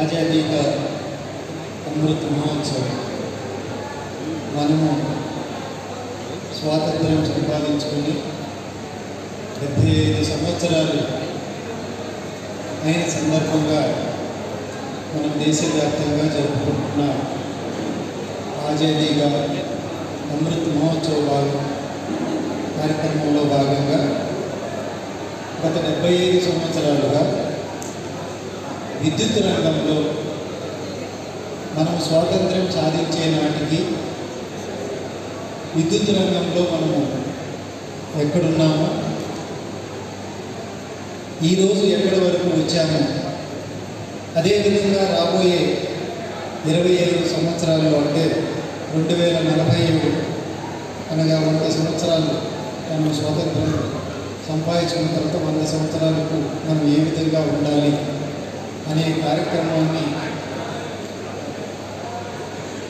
आज़ादी का अमृत महोत्सव మనము స్వాతంత్ర్యం సంపాదించుకొని 75 సంవత్సరాలు అయిన సందర్భంగా మనం దేశవ్యాప్తంగా జరుపుకుంటున్న ఆజాదీగా అమృత్ మహోత్సవ్ కార్యక్రమంలో భాగంగా గత 75 సంవత్సరాలుగా విద్యుత్ రంగంలో మనం స్వాతంత్ర్యం సాధించే నాటికి విద్యుత్ రంగంలో మనము ఎక్కడున్నామో ఈరోజు ఎక్కడి వరకు వచ్చామో అదేవిధంగా రాబోయే 25 సంవత్సరాలు అంటే 2047 అనగా 100 సంవత్సరాలు మనం స్వాతంత్రం సంపాదించుకున్న తర్వాత 100 సంవత్సరాలకు మనం ఏ విధంగా ఉండాలి అనే కార్యక్రమాన్ని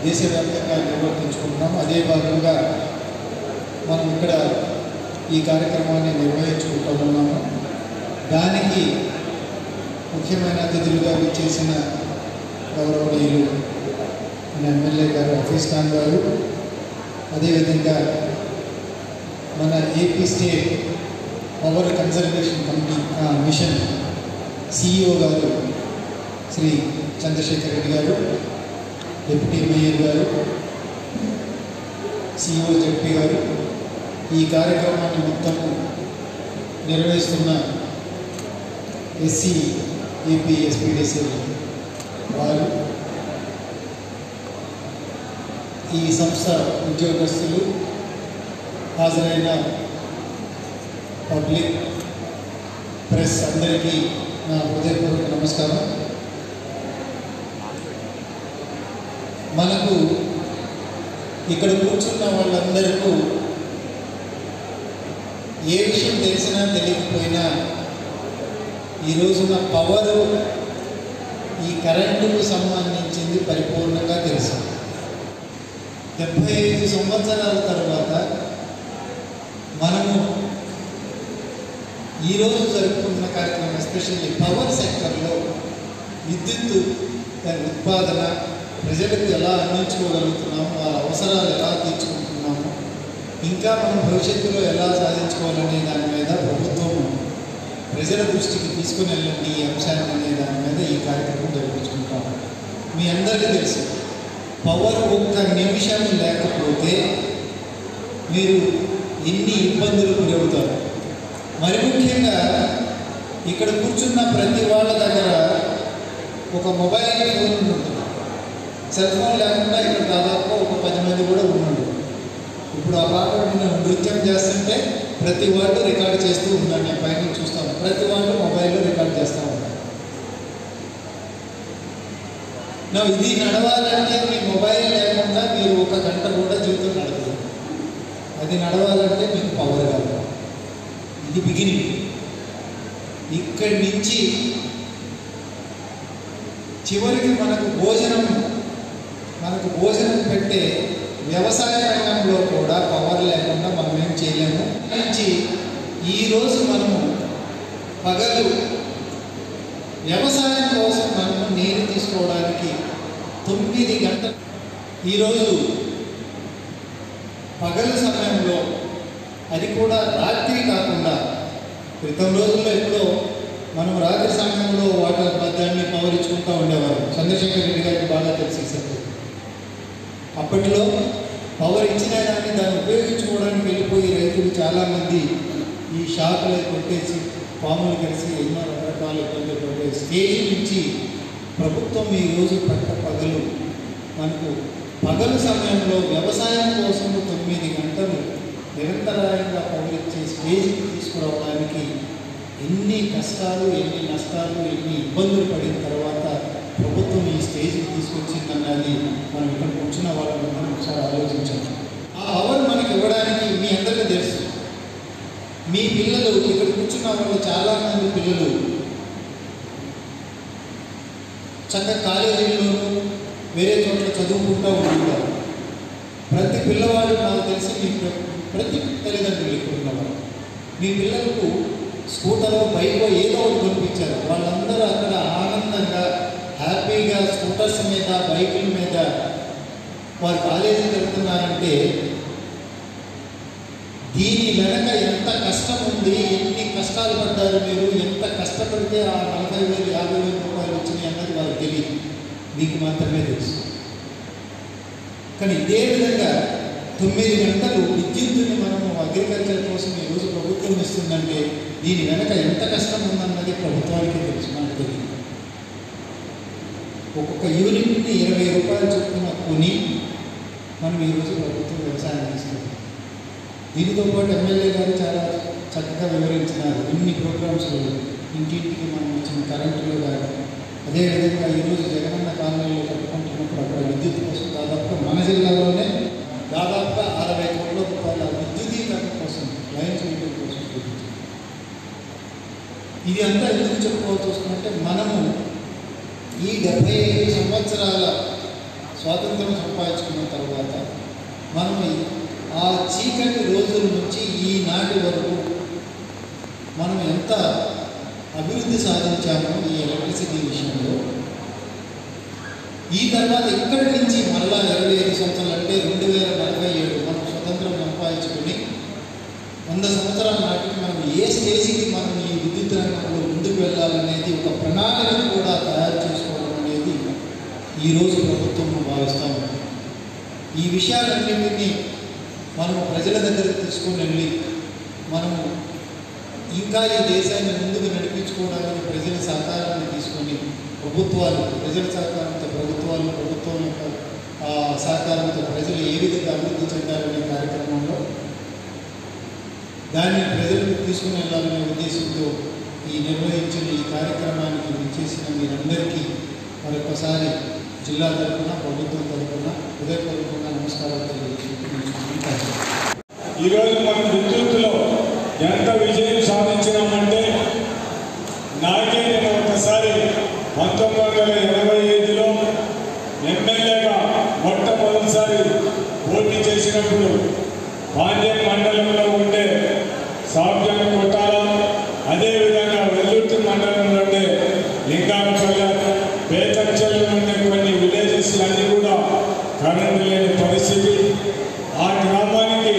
దేశవ్యాప్తంగా నిర్వర్తించుకుంటున్నాం. అదే భాగంగా మనం ఇక్కడ ఈ కార్యక్రమాన్ని నిర్వహించుకుంటున్నాము. దానికి ముఖ్యమైన అతిథులుగా విచ్చేసిన గౌరవనీయులు మన ఎమ్మెల్యే గారు హఫీజ్ ఖాన్ గారు, అదేవిధంగా మన AP state power conservation committee mission CEO గారు శ్రీ చంద్రశేఖర్ రెడ్డి గారు, డిప్యూటీ మేయర్ గారు, CEO జెడ్పీ గారు, ఈ కార్యక్రమాన్ని మొత్తము నిర్వహిస్తున్న SC AP SPDC వారు, ఈ సంస్థ ఉద్యోగస్తులు, హాజరైన పబ్లిక్ ప్రెస్ అందరికీ నా హృదయపూర్వక నమస్కారం. మనకు ఇక్కడ కూర్చున్న వాళ్ళందరికీ ఏ విషయం తెలిసినా తెలియకపోయినా ఈ రోజున పవరు, ఈ కరెంటుకు సంబంధించింది పరిపూర్ణంగా తెలుసు. 75 సంవత్సరాల తర్వాత మనము ఈరోజు జరుపుకున్న కార్యక్రమం ఎస్పెషల్లీ పవర్ సెక్టర్లో విద్యుత్ ఉత్పాదన ప్రజలకు ఎలా అందించుకోగలుగుతున్నాము, వాళ్ళ అవసరాలు ఎలా తీర్చుకుంటున్నాము, ఇంకా మనం భవిష్యత్తులో ఎలా సాధించుకోవాలనే దాని మీద ప్రభుత్వం ప్రజల దృష్టికి తీసుకుని వెళ్ళండి ఈ అంశాన్ని అనే దాని మీద ఈ కార్యక్రమం జరిపించుకుంటాము. మీ అందరికీ తెలుసు, పవర్ ఒక్క నిమిషం లేకపోతే మీరు ఎన్ని ఇబ్బందులు గురవుతారు. మరి ముఖ్యంగా ఇక్కడ కూర్చున్న ప్రతి వాళ్ళ దగ్గర ఒక మొబైల్ ఫోన్ ఉంటుంది. సెల్ ఫోన్ లేకుండా ఇక్కడ దాదాపు ఒక 10 మంది కూడా ఉన్నాడు. ఇప్పుడు ఆ పాట నృత్యం చేస్తుంటే ప్రతి వాళ్ళు రికార్డ్ చేస్తూ ఉన్నాడు. నేను పైన చూస్తాను, ప్రతి వాళ్ళు మొబైల్లో రికార్డ్ చేస్తూ ఉంటారు. ఇది నడవాలంటే మీ మొబైల్ లేకుండా మీరు 1 గంట కూడా జీవితం నడవదు. అది నడవాలంటే మీకు పవర్ కావాలి. ఇది బిగినింగ్. ఇక్కడి నుంచి చివరికి మనకు భోజనం పెట్టే వ్యవసాయ రంగంలో కూడా పవర్ లేకుండా మనం ఏం చేయలేము. నుంచి ఈరోజు మనము పగలు వ్యవసాయం కోసం మనము నీరు తీసుకోవడానికి 9 గంటలు, ఈరోజు పగలు సమయంలో, అది కూడా రాత్రి కాకుండా క్రితం రోజుల్లో ఎప్పుడో మనం రాత్రి సమయంలో వాటర్ మధ్యాన్ని పవర్ ఇచ్చుకుంటూ ఉండేవారు. చంద్రశేఖర్ రెడ్డి గారికి బాగా తెలిసి సబ్జెక్ట్. అప్పట్లో పవర్ ఇచ్చినా కానీ దాన్ని ఉపయోగించుకోవడానికి వెళ్ళిపోయి రైతులు చాలామంది ఈ షాకులు కొట్టేసి పాములు కలిసి ఎన్నో రకరకాల ఇబ్బందులు పడే స్టేజ్ నుంచి ప్రభుత్వం ఈరోజు పగలు మనకు పగలు సమయంలో వ్యవసాయం కోసం 9 గంటలు నిరంతరాయంగా పవర్ ఇచ్చే స్టేజ్కి తీసుకురావడానికి ఎన్ని కష్టాలు, ఎన్ని నష్టాలు, ఎన్ని ఇబ్బందులు పడిన తర్వాత ప్రభుత్వం ఈ స్టేజ్కి తీసుకొచ్చిందన్నది మనం ఇక్కడ కూర్చున్న వాళ్ళని మనం ఒకసారి ఆలోచించాలి. ఆ పవర్ మనకి ఇవ్వడానికి మీ అందరికీ తెలుసు. మీ పిల్లలు ఇక్కడ కూర్చున్న వాళ్ళు చాలామంది పిల్లలు చక్కగా కాలేజీల్లోనూ వేరే చోట్ల చదువుకుంటూ ఉంటారు. ప్రతి పిల్లవాడు నాకు తెలిసి మీ ప్రతి తల్లిదండ్రులు ఇక్కడ ఉన్నవారు మీ పిల్లలకు స్కూటరో బైకో ఏదో ఒకటి కొనిపించారు. వాళ్ళందరూ అక్కడ ఆనందంగా హ్యాపీగా స్కూటర్స్ మీద, బైకుల మీద వారు కాలేజీకి వెళ్తున్నారంటే దీని వెనక ఎంత కష్టం ఉంది, ఎన్ని కష్టాలు పడ్డారు మీరు, ఎంత కష్టపడితే ఆ 40,000, 50,000 రూపాయలు వచ్చినాయి అన్నది వాళ్ళకి తెలియదు, మీకు మాత్రమే తెలుసు. కానీ ఇదే విధంగా 9 గంటలు విద్యుత్తుని మనము అగ్రికల్చర్ కోసం ఈరోజు ప్రభుత్వం ఇస్తుందంటే దీని వెనక ఎంత కష్టం ఉందన్నది ప్రభుత్వానికి తెలుసు, మనకు తెలియదు. ఒక్కొక్క యూనిట్ని 20 రూపాయలు చొప్పున కొని మనం ఈరోజు ప్రభుత్వం వ్యవసాయం చేస్తుంది. దీనితో పాటు ఎమ్మెల్యే గారు చాలా చక్కగా వివరించినారు ఇన్ని ప్రోగ్రామ్స్లో, ఇంటింటికి మనం ఇచ్చిన కరెంటులో కానీ, అదేవిధంగా ఈరోజు జగనన్న కాలనీలో కట్టుకుంటున్నప్పుడు అక్కడ విద్యుత్ కోసం దాదాపుగా మన జిల్లాలోనే దాదాపుగా 60 కోట్ల రూపాయల విద్యుదీకరణ కోసం, లైన్ చేయడం కోసం చూపించారు. ఇది అంతా ఎందుకు చెప్పుకోవాల్సి వస్తుందంటే మనము ఈ 75 సంవత్సరాల స్వాతంత్రం సంపాదించుకున్న తర్వాత మనము ఆ చీకటి రోజుల నుంచి ఈనాటి వరకు మనం ఎంత అభివృద్ధి సాధించామో ఈ ఎలక్ట్రిసిటీ విషయంలో. ఈ తర్వాత ఇక్కడి నుంచి మళ్ళా 25 సంవత్సరాలు అంటే 2047 మనం స్వతంత్రం సంపాదించుకొని 100 సంవత్సరాల నాటికి మనం ఏ స్టేజ్కి మనం ఈ విద్యుత్ రంగంలో ముందుకు వెళ్ళాలనేది ఒక ప్రణాళిక కూడా తయారు చేసుకోవడం అనేది ఈరోజు ప్రభుత్వం భావిస్తూ ఉంది. ఈ విషయాలన్నింటినీ మనము ప్రజల దగ్గరకు తీసుకొని వెళ్ళి మనము ఇంకా ఈ దేశాన్ని ముందుకు నడిపించుకోవడానికి ప్రజల సహకారాన్ని తీసుకొని ప్రభుత్వాలు, ప్రజల సహకారంతో ప్రభుత్వాలు, ప్రభుత్వం యొక్క సహకారంతో ప్రజలు ఏ విధంగా అభివృద్ధి చెందాలనే కార్యక్రమంలో దాన్ని ప్రజలకు తీసుకుని వెళ్ళాలనే ఉద్దేశంతో ఈ నిర్వహించిన ఈ కార్యక్రమానికి విచ్చేసిన మీరందరికీ మరొకసారి జిల్లా తరఫున, ప్రభుత్వం తరఫున హృదయపూర్వకంగా నమస్కారాలు తెలియజేసుకుంటున్నాను. ఈరోజు మనం విద్యుత్తులో ఎంత విజయం సాధించినామంటే, నాకే నేను ఒకసారి 1985లో ఎమ్మెల్యేగా మొట్టమొదటిసారి పోటీ చేసినప్పుడు పాండ్యం మండలంలో ఉండే సాబ్జన్ కొట్టాల, అదేవిధంగా వెల్లుర్తి మండలంలో ఉండే లింగాంచల, పేతంచెలు ఉండే కొన్ని విలేజెస్ అన్నీ కూడా కరెంటు లేని పరిస్థితి. ఆ గ్రామానికి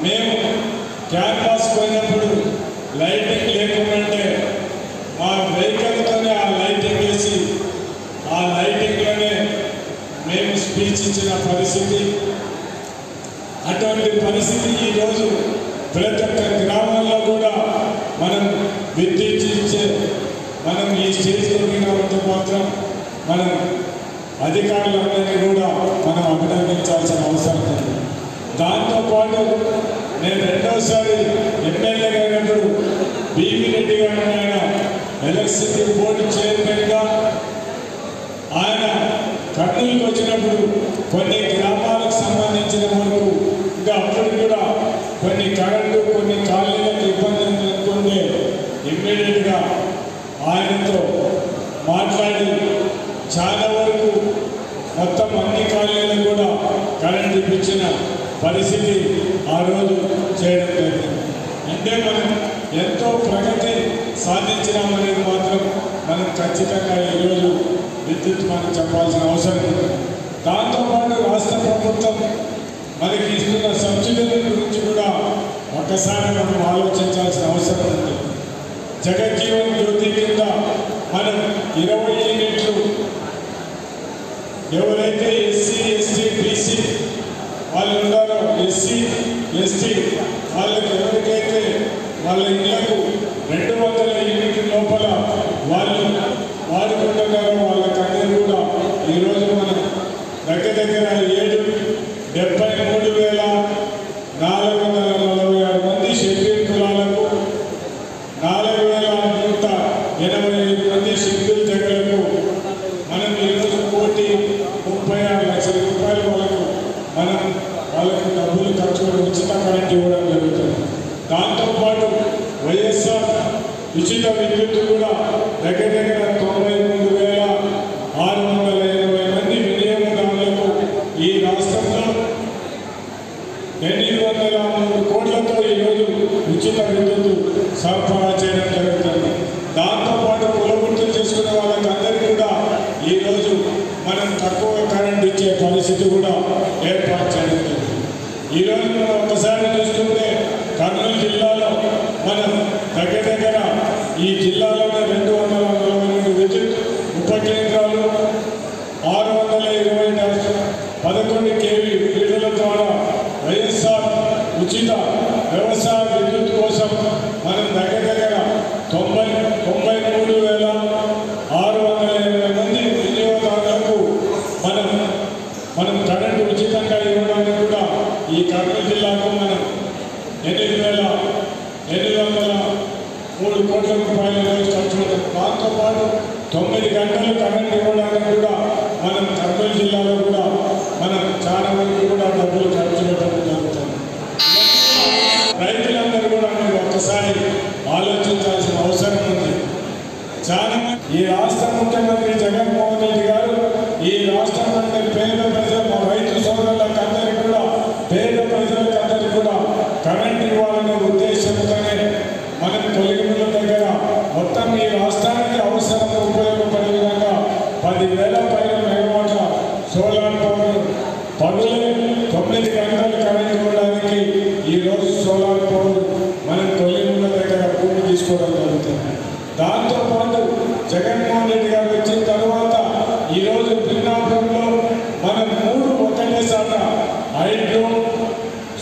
మేము క్యాన్వాస్ పోయినప్పుడు లైటింగ్ లేకుంటే మా వెహికల్తోనే ఆ లైటింగ్ వేసి ఆ లైటింగ్లోనే మేము స్పీచ్ ఇచ్చిన పరిస్థితి. అటువంటి పరిస్థితి ఈరోజు ప్రతి ఒక్క గ్రామాల్లో కూడా మనం విద్యుత్ ఇచ్చే మనం ఈ స్టేజ్ ఎక్కినంత మాత్రం మనం అధికారులందరినీ కూడా మనం అభినందించాల్సిన అవసరం ఉంది. దాంతోపాటు నేను రెండోసారి ఎమ్మెల్యేగా అయినప్పుడు బీవీ రెడ్డి గారు ఆయన ఎలక్ట్రిసిటీ బోర్డు చైర్మన్గా ఆయన కర్నూలుకి వచ్చినప్పుడు కొన్ని గ్రామాలకు సంబంధించిన వరకు ఇంకా అప్పుడు కూడా కొన్ని కరెంటు, కొన్ని కాలనీలకు ఇబ్బంది అనుకుంటే ఇమ్మీడియట్గా ఆయనతో మాట్లాడి చాలా వరకు మొత్తం అన్ని కాలనీలకు కూడా కరెంట్ ఇప్పించిన పరిస్థితి ఆ రోజు చేయడం జరిగింది. అంటే మనం ఎంతో ప్రగతి సాధించినామనేది మాత్రం మనం ఖచ్చితంగా ఈరోజు విద్యుత్ మనం చెప్పాల్సిన అవసరం ఉంది. దాంతోపాటు రాష్ట్ర ప్రభుత్వం మనకి ఇస్తున్న సబ్సిడీల గురించి కూడా ఒక్కసారి మనం ఆలోచించాల్సిన అవసరం ఉంది. జగజ్జీవన్ జ్యోతి కింద మనం 20 యూనిట్లు ఎవరైతే ఎస్సీ, ఎస్టీ, బీసీ వాళ్ళు ఉన్నారో, ఎస్సీ, ఎస్టీ వాళ్ళకి ఎవరికైతే వాళ్ళ ఇళ్లకు 200 యూనిట్ల లోపల వాళ్ళు వాడుకుంటున్నారో వాళ్ళకందరూ కూడా ఈరోజు మనం దగ్గర 73,446 మంది షెడ్యూల్ కులాలకు, 4,185 మంది షెడ్యూల్ తెగలకు మనం ఈరోజు 1,36 లక్షల రూపాయలు వాళ్ళకు డబ్బులు ఖర్చు ఉచిత కరెంట్ ఇవ్వడం జరుగుతుంది. దాంతోపాటు వైఎస్ఆర్ ఉచిత విద్యుత్ కూడా దగ్గర 93,680 మంది వినియోగదారులకు ఈ రాష్ట్రంలో 803 కోట్లతో ఈరోజు ఉచిత విద్యుత్ సరఫరా చేయడం జరుగుతుంది. దాంతోపాటు కులవృత్తులు చేసుకునే వాళ్ళకందరికీ కూడా ఈరోజు దాంతోపాటు 9 గంటలు కరెంట్ ఇవ్వడానికి కూడా మనం కర్నూలు జిల్లాలో కూడా మనం చాలా వరకు కూడా డబ్బులు ఖర్చు పెట్టడం జరుగుతుంది. రైతులందరూ కూడా మీరు ఒక్కసారి ఆలోచించాల్సిన అవసరం ఉంది. చాలా ఈ రాష్ట్ర ముఖ్యమంత్రి జగన్మోహన్ రెడ్డి గారు ఈ రాష్ట్రం అంటే పేద ప్రజల రైతు సోదరులకు అందరికీ కూడా పేద ప్రజలకు అందరికీ కూడా కరెంట్ ఇవ్వాలనే ఉద్దేశంతోనే మనం తొలిగిముల దగ్గర మొత్తం ఈ రాష్ట్రానికి అవసరం ఉపయోగపడే విధంగా 10,000 పైన మెగావాట్ల సోలార్ పవర్ పగులే 9 గంటలు కరెంట్ ఇవ్వడానికి ఈరోజు సోలార్ పవర్ మనం తొలిగిముల దగ్గర భూమి తీసుకోవడం జరుగుతుంది. దాంతోపాటు జగన్మోహన్ రెడ్డి గారు వచ్చిన తర్వాత ఈరోజు పిన్నాపురంలో మనం 3 ఒకటేసారి హైడ్రో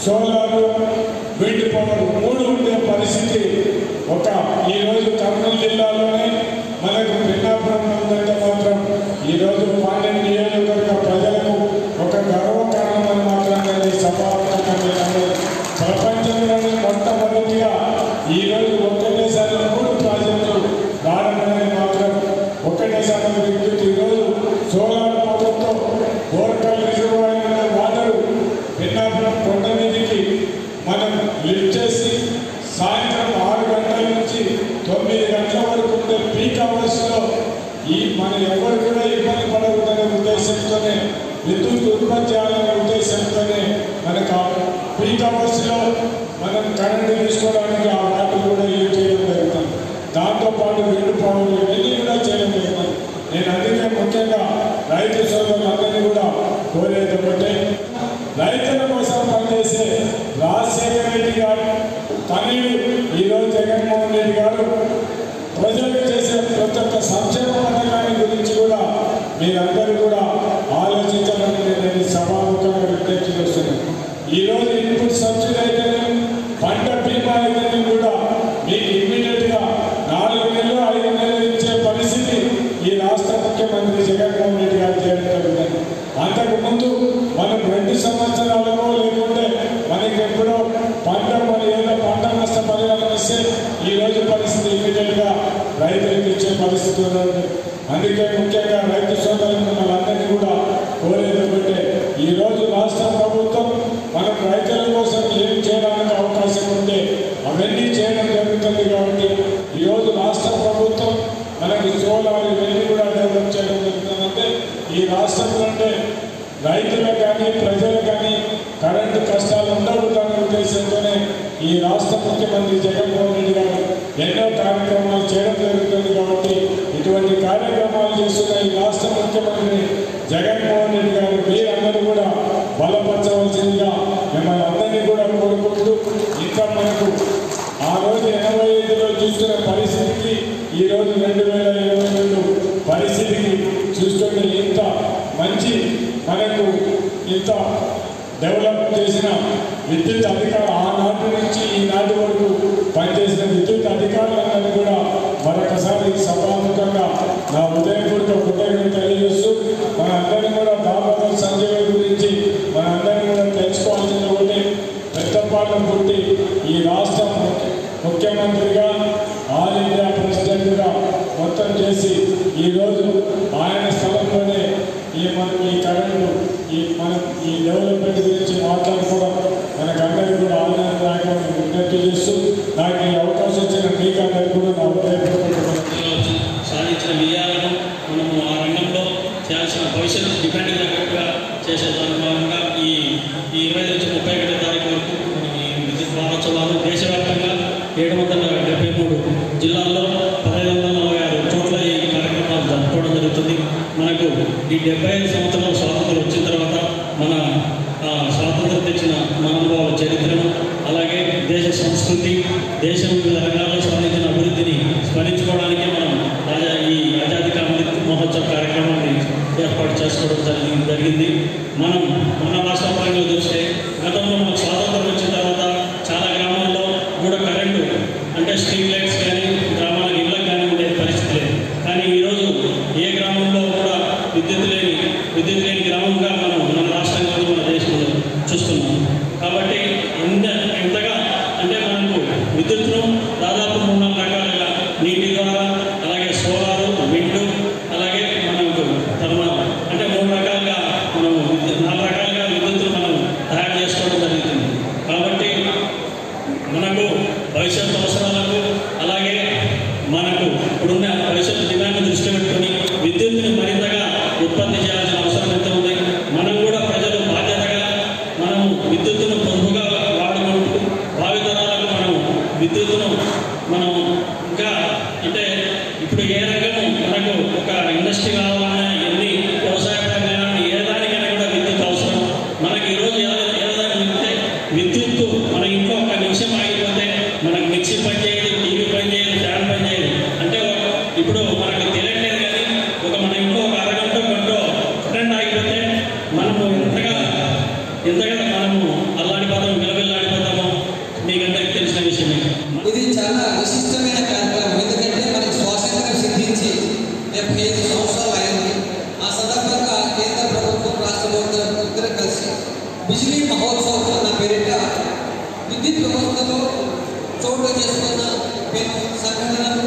సోలారు విండ్ పవర్ 3 ఉండే పరిస్థితి ఒక ఈరోజు కర్నూలు జిల్లాలోనే మనకు పిన్నాపురం ఉందంటే మాత్రం ఈరోజు 12 నియోజకవర్గ ప్రజలకు ఒక గర్వకారణమని మాత్రమే సభాత్మకంగా ప్రపంచంలోనే మొట్టమొదటిగా ఈరోజు ఒకటేసారి 3 ప్రాజెక్టులు రావడానికి మాత్రం ఒకటేసారి విద్యుత్ ఈరోజు సోలార్ పవర్తో బోర్కల్ రిజర్వాయర్ వాటర్ పిన్నాపురం కొండ మీదకి మనం లిఫ్ట్ చేసి సాయంత్రం 6 గంటల నుంచి 9 గంటల వరకు ఉండే పీక్ అవర్స్లో ఈ మన ఎవరు కూడా ఇబ్బంది పడకూడదనే ఉద్దేశంతోనే విద్యుత్ ఉత్పత్తి చేయాలనే ఉద్దేశంతోనే మనకు పీక్ అవర్స్లో మనం కరెంటు తీసుకోవడానికి ఆ వాటర్ కూడా యూజ్ చేయడం జరుగుతుంది. దాంతోపాటు విండ్ పవర్ ఇవన్నీ కూడా చేయడం జరుగుతుంది. నేను అందుకే ముఖ్యంగా రైతు సోదరులందరినీ కూడా కోరేది ఒకటే, రైతుల కోసం పనిచేసే రాజశేఖర రెడ్డి గారు తనయుడు ఈరోజు జగన్మోహన్ రెడ్డి గారు ప్రజలకు చేసే ప్రతి ఒక్క సంక్షేమ పథకాన్ని గురించి కూడా మీరందరూ కూడా ఆలోచించాలని నేను సభాముఖంగా విజ్ఞప్తి చేస్తున్నాను. ఈరోజు ఇన్పుట్ సబ్సిడీ అయితేనే పంట బీమా అయితేనే కూడా మీకు ఇమ్మీడియట్గా 4 నెలలు 5 నెలలు ఇచ్చే పరిస్థితి ఈ రాష్ట్ర ముఖ్యమంత్రి జగన్మోహన్ రెడ్డి గారు చేయడం జరుగుతుంది. అంతకుముందు మనం 2 సంవత్సరాలకో లేకుంటే మనకి ఎప్పుడో పంట నష్టపరిహారం ఇస్తే ఈరోజు పరిస్థితి ఇమ్మీడియట్గా రైతులకు ఇచ్చే పరిస్థితి ఉంది. అందుకే ముఖ్యంగా రైతు సోదరులను మనందరినీ కూడా కోరేది ఒకటే, ఈరోజు రాష్ట్ర ప్రభుత్వం మనం రైతుల కోసం ఏం చేయడానికి అవకాశం ఉంటే అవన్నీ చేయడం జరుగుతుంది. కాబట్టి ఈరోజు రాష్ట్ర ప్రభుత్వం మనకి సోలార్ ఇవన్నీ కూడా డెవలప్ చేయడం జరుగుతుందంటే ఈ రాష్ట్రంలో అంటే రైతులకు కానీ ప్రజలకు కానీ కరెంటు కష్టాలు ఉండకూడదనే ఉద్దేశంతోనే ఈ రాష్ట్ర ముఖ్యమంత్రి జగన్మోహన్ రెడ్డి గారు ఎన్నో కార్యక్రమాలు చేయడం జరుగుతుంది. కాబట్టి ఇటువంటి కార్యక్రమాలు చేస్తున్న ఈ రాష్ట్ర ముఖ్యమంత్రి జగన్మోహన్ రెడ్డి గారు మీరందరూ కూడా బలపరచవలసిందిగా మిమ్మల్ని అందరినీ కూడా కోరుకుంటూ, ఇంకా మనకు ఆ రోజు 85లో చూస్తున్న పరిస్థితికి ఈరోజు 2022 పరిస్థితికి చూస్తుంటే ఇంత మంచి మనకు ఇంత డెవలప్ చేసిన విద్యుత్ అధికారులు ఆనాటి నుంచి ఈనాటి వరకు పనిచేసిన విద్యుత్ అధికారులందరూ కూడా మరొకసారి సభాముఖంగా నా హృదయపూర్వక కృతజ్ఞతలు తెలియజేస్తూ మనందరినీ కూడా దామోదర్ సంజయ్ గురించి మనందరినీ కూడా తెలుసుకోవాల్సిన ఒకటి, పెద్దపాలెం పుట్టి ఈ రాష్ట్ర ముఖ్యమంత్రిగా ఆల్ ఇండియా ప్రెసిడెంట్గా మొత్తం చేసి ఈరోజు ఆయన స్థలంలోనే ఈ కరెంటు మనం ఈ డెవలప్మెంట్ గురించి మాట్లాడుకోవడం మనకందరికీ కూడా ఆనందదాయకమైన విజ్ఞప్తి చేస్తూ నాకు ఈ అవకాశం ఇచ్చిన మీకందరికీ కూడా నా హృదయపూర్వక సాధించిన విజయాలను మనము ఆ రంగంలో చేయాల్సిన భవిష్యత్తు డిపెండ్ తగ్గట్టుగా చేసే భాగంగా ఈ 20 నుంచి 31 తారీఖు వరకు ఈ విద్యుత్ వారోత్సవాలు దేశవ్యాప్తంగా 773 జిల్లాల్లో 1546 చోట్ల ఈ కార్యక్రమాలు జరుపుకోవడం జరుగుతుంది. మనకు ఈ 75 సంవత్సరాల స్వాతంత్రం వచ్చిన తర్వాత మన స్వాతంత్రం తెచ్చిన మహానుభావుల చరిత్రను, అలాగే దేశ సంస్కృతి, దేశం వివిధ రంగాల్లో సాధించిన అభివృద్ధిని స్మరించుకోవడానికి మనం ఈ ఆజాదీ కా అమృత్ మహోత్సవ్ కార్యక్రమాన్ని ఏర్పాటు చేసుకోవడం జరిగింది. మనం మన రాష్ట్ర పరంగా చూస్తే గతంలో మనకు స్వాతంత్రం వచ్చిన తర్వాత చాలా గ్రామాల్లో కూడా కరెంటు అంటే స్ట్రీట్ లైట్స్ కానీ గ్రామాలకు ఇళ్ళకి కానీ ఉండే పరిస్థితి లేదు. కానీ ఈరోజు ఏ గ్రామంలో కూడా విద్యుత్ లేని గ్రామంగా మనం మన రాష్ట్రంలో మన దేశంలో చూస్తున్నాం. కాబట్టి ఎంతగా అంటే మనకు విద్యుత్తును దాదాపు 3 రకాలుగా నీటి ద్వారా, అలాగే సోలార్ కరెంట్ కావాలన్నా ఎన్ని వ్యవసాయ పరంగా ఏ దానికైనా కూడా విద్యుత్ అవసరం. మనకి ఈరోజు ఏదైనా విద్యుత్తు మన ఇంట్లో ఒక నిమిషం ఆగిపోతే మనకు మిక్సీ పని చేయదు, టీవీ పని చేయదు, ఫ్యాన్ పని చేయదు. అంటే ఇప్పుడు మనకు తెలియట్లేదు కానీ మన ఇంట్లో ఒక అరగంట గంట కరెంట్ ఆగిపోతే మనము ఎంతగా మనము అల్లాడిపోతాము, విలవిల్లాడిపోతాము. మీకందరికీ తెలిసిన విషయమే. ఇది చాలా విశిష్టమైన కార్యక్రమం. ఎందుకంటే మనకి స్వాతంత్రం సిద్ధించి 75 సంవత్సరాలు అయింది. ఆ సందర్భంగా కేంద్ర ప్రభుత్వం, రాష్ట్ర ప్రభుత్వం ఇద్దరు కలిసి బిజిలీ మహోత్సవ్ అన్న పేరిట విద్యుత్ వ్యవస్థలో చోటు చేసుకున్న సంఘటనలు,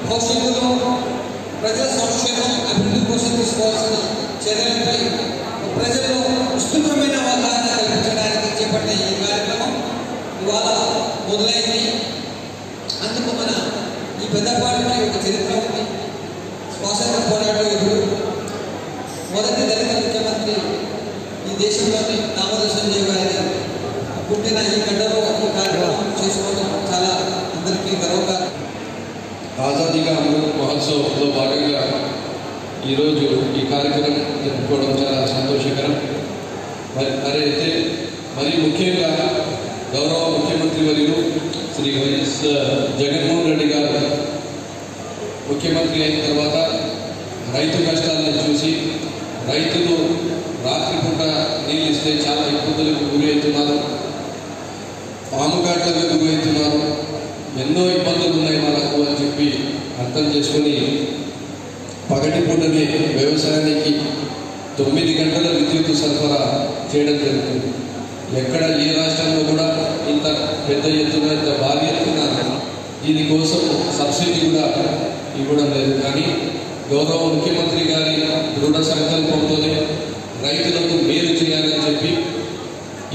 భవిష్యత్తులో ప్రజల సంక్షేమం, అభివృద్ధి కోసం తీసుకోవాల్సిన చర్యలపై ప్రజల్లో విస్తృతమైన అవగాహన కల్పించడానికి చేపట్టే ఈ కార్యక్రమం ఇవాళ మొదలైంది. అందుకు మన ఈ పెద్దపాటికి ఒక చరిత్ర ఉంది. స్వాతంత్ర పోరాట యోధుడు, మొదటి దళిత ముఖ్యమంత్రి ఈ దేశంలోని దామోదర సంజయ్ గారి పుట్టిన ఈ గడ్డలో ఈ కార్యక్రమం చేసుకోవడం చాలా అందరికీ గర్వకారణం. ఆజాదీ కా అమృత్ మహోత్సవ్లో భాగంగా ఈరోజు ఈ కార్యక్రమం జరుపుకోవడం చాలా సంతోషకరం. అయితే మరీ ముఖ్యంగా గౌరవ ముఖ్యమంత్రి వర్యులు శ్రీ వైఎస్ జగన్మోహన్ రెడ్డి గారు ముఖ్యమంత్రి అయిన తర్వాత రైతు కష్టాలను చూసి రైతులు రాత్రిపూట నీళ్ళు ఇస్తే చాలా ఇబ్బందులకు గురి అవుతున్నారు, పాముకాట్లకు గురి అవుతున్నారు, ఎన్నో ఇబ్బందులు ఉన్నాయి మనకు అని చెప్పి అర్థం చేసుకొని పగటిపూటనే వ్యవసాయానికి 9 గంటల విద్యుత్ సరఫరా చేయడం జరుగుతుంది. ఎక్కడ ఏ రాష్ట్రంలో కూడా ఇంత పెద్ద ఎత్తున, ఇంత భారీ ఎత్తున దీనికోసం సబ్సిడీ కూడా ఇవ్వడం లేదు. కానీ గౌరవ ముఖ్యమంత్రి గారి దృఢ సంకల్పంతోనే రైతులకు మేలు చేయాలని చెప్పి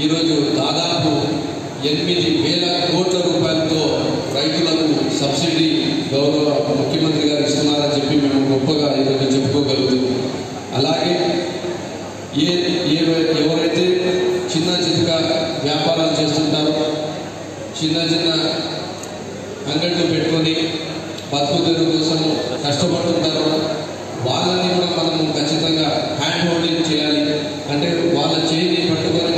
ఈరోజు దాదాపు 8,000 కోట్ల రూపాయలతో రైతులకు సబ్సిడీ గౌరవ ముఖ్యమంత్రి గారు ఇస్తున్నారని చెప్పి మేము గొప్పగా ఈరోజు చెప్పుకోగలుగుతున్నాం. అలాగే ఎవరైతే చిన్న చిన్న వ్యాపారాలు చేస్తుంటారో, చిన్న చిన్న అంగళ్ళు పెట్టుకొని బతుకుదెరువు కోసం కష్టపడుతుంటారో వాళ్ళని కూడా మనము ఖచ్చితంగా హ్యాండ్ హోల్డింగ్ చేయాలి. అంటే వాళ్ళ చేయిని పట్టుకొని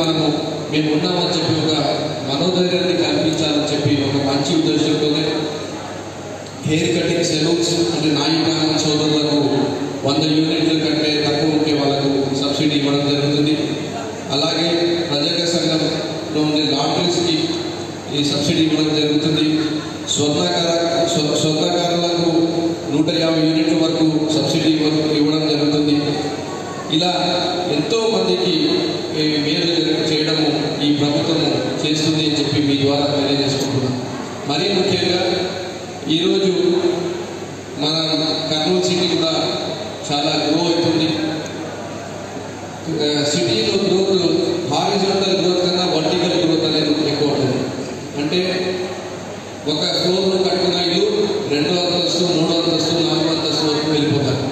మేము ఉన్నామని చెప్పి ఒక మనోధైర్యాన్ని కల్పించాలని చెప్పి ఒక మంచి ఉద్దేశంతోనే హెయిర్ కటింగ్ సెలూన్స్ అంటే నాయి బ్రాహ్మణ సోదరులకు 100 యూనిట్ల కంటే తక్కువ ఉంటే వాళ్ళకు సబ్సిడీ ఇవ్వడం జరుగుతుంది. అలాగే ప్రజల సంఘంలో ఉండే లాటరీస్కి ఈ సబ్సిడీ ఇవ్వడం జరుగుతుంది. స్వర్ణకారులకు 150 యూనిట్ల వరకు సబ్సిడీ ఇవ్వడం జరుగుతుంది. ఇలా ఎంతో మందికి మేలు చేయడము ఈ ప్రభుత్వము చేస్తుంది అని చెప్పి మీ ద్వారా తెలియజేసుకుంటున్నాం. మరీ ముఖ్యంగా ఈరోజు మన కర్నూలు సిటీ కూడా చాలా గ్రో అవుతుంది. సిటీలో గ్రోత్ హారిజాంటల్ గ్రోత్ కన్నా వర్టికల్ గ్రోత్ అనేది ఎక్కువ ఉంటుంది. అంటే ఒక ఫ్లోర్ను కట్టుకున్న ఇల్లు 2వ అంతస్తు, 3వ అంతస్తు, 4వ అంతస్తు వరకు వెళ్ళిపోతారు.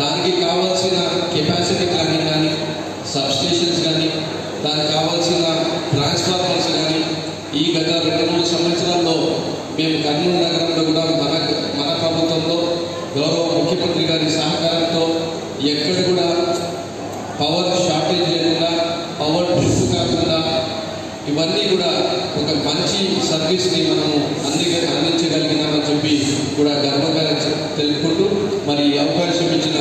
దానికి కావాల్సిన కెపాసిటీ ప్లానింగ్ కానీ, సబ్స్టేషన్స్ కానీ, దానికి కావాల్సిన ట్రాన్స్ఫార్మర్స్ కానీ ఈ గత 2-3 సంవత్సరాల్లో మేము కర్నూలు నగరంలో కూడా మన ప్రభుత్వంలో గౌరవ ముఖ్యమంత్రి గారి సహకారంతో ఎక్కడ కూడా పవర్ షార్టేజ్ లేకుండా, పవర్ డ్రిఫ్ట్ కాకుండా ఇవన్నీ కూడా ఒక మంచి సర్వీస్ని మనము అందించగలిగినామని చెప్పి కూడా గర్వంగా తెలుపుకుంటూ మరి ఈ అవకాశం ఇచ్చిన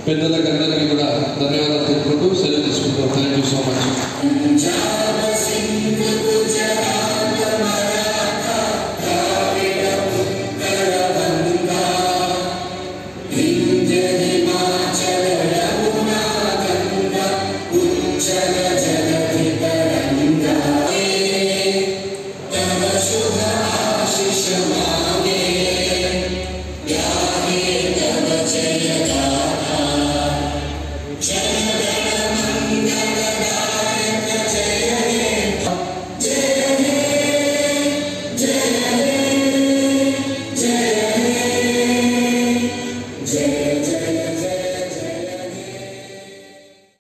పెద్దలందరికీ కూడా ధన్యవాదాలు తెలుపుకుంటూ సెలవు తీసుకుంటాం. Thank you so much.